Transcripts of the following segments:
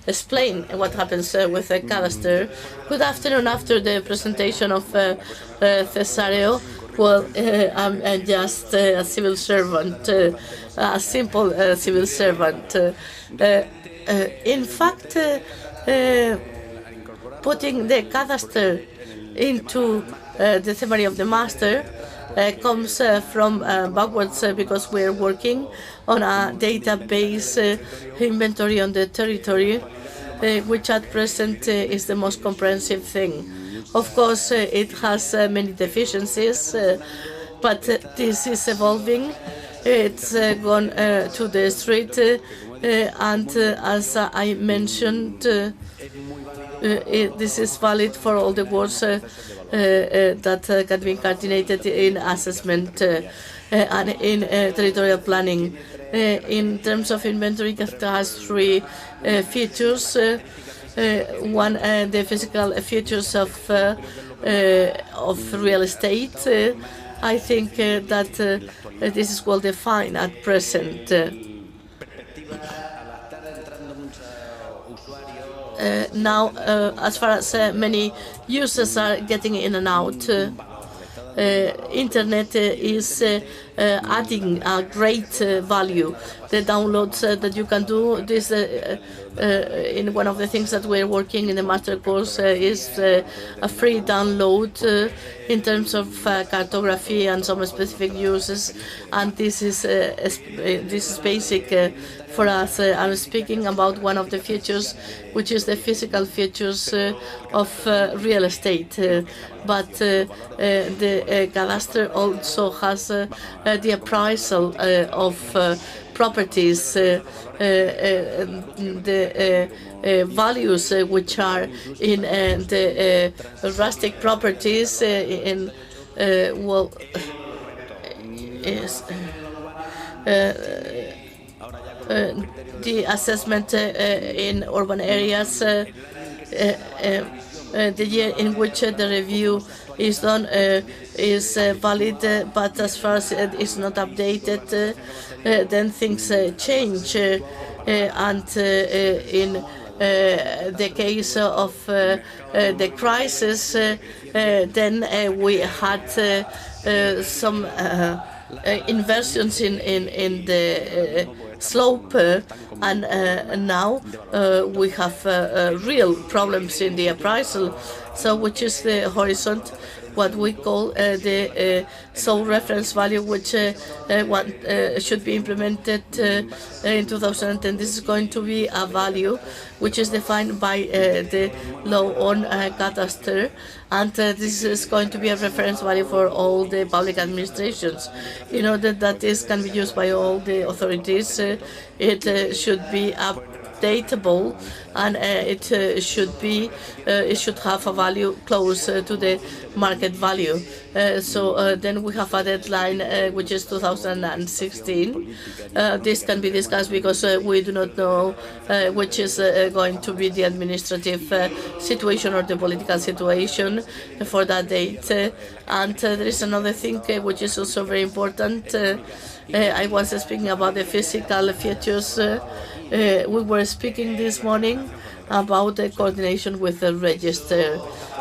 explain what happens with the Cadastre. Good afternoon. After the presentation of Cesario, well, I'm just a civil servant, a simple civil servant. In fact, putting the Cadastre into the summary of the master comes from backwards because we're working on a database inventory on the territory, which at present is the most comprehensive thing. Of course, it has many deficiencies, but this is evolving. It's gone to the street, and as I mentioned, this is valid for all the words that can be incardinated in assessment and in territorial planning. In terms of inventory, it has three features. One, the physical features of real estate. I think that this is well defined at present. Now, as far as many users are getting in and out, Internet is adding a great value. The downloads that you can do, this in one of the things that we're working in the master course is a free download in terms of cartography and some specific uses, and this is basic for us. I'm speaking about one of the features, which is the physical features of real estate. But the Cadastre also has the appraisal of properties, the values which are in the rustic properties in well is the assessment in urban areas, the year in which the review is done is valid, but as far as it is not updated, then things change. And in the case of the crisis, then we had some inversions in the slope, and now we have real problems in the appraisal. So, which is the horizon, what we call the sole reference value, which should be implemented in 2010. This is going to be a value which is defined by the law on Catastro, and this is going to be a reference value for all the public administrations. In order that this can be used by all the authorities, it should be updatable, and it should have a value close to the market value. So then we have a deadline which is 2016. This can be discussed because we do not know which is going to be the administrative situation or the political situation for that date. And there is another thing which is also very important. I was speaking about the physical features. We were speaking this morning about the coordination with the register.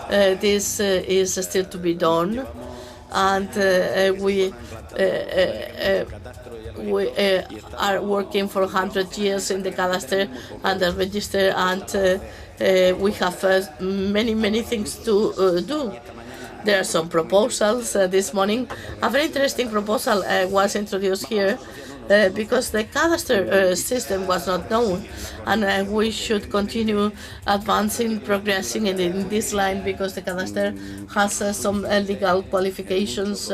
This is still to be done, and we are working for 100 years in the Cadastre and the register, and we have many things to do. There are some proposals this morning. A very interesting proposal was introduced here because the Cadastre system was not known, and we should continue advancing, progressing in this line, because the Cadastre has some legal qualifications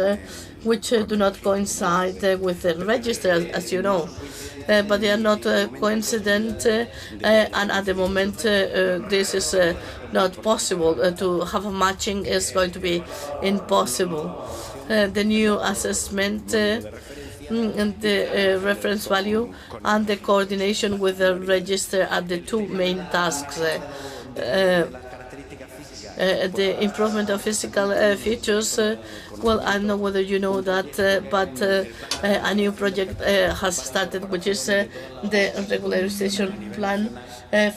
which do not coincide with the register, as you know. But they are not coincident, and at the moment this is not possible. To have a matching is going to be impossible. The new assessment and the reference value and the coordination with the register are the two main tasks. the improvement of physical features. Well, I don't know whether you know that, but a new project has started, which is the regularization plan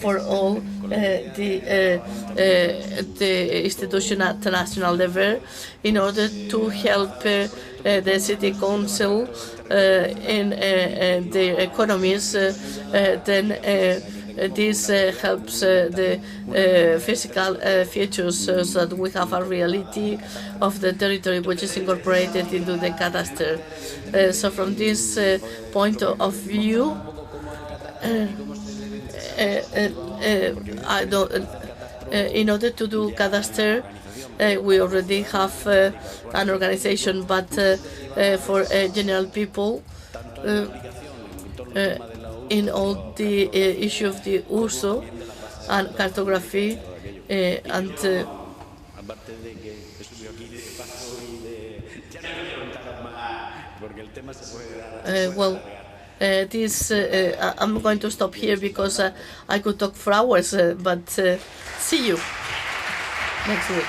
for all the institutions at national level, in order to help the city council in their economies. Then this helps the physical features, so that we have a reality of the territory which is incorporated into the Cadastre. So from this point of view, I don't. In order to do Cadastre, we already have an organization, but for general people, in all the issue of the uso and cartography and well, this I'm going to stop here because I could talk for hours, but see you next week.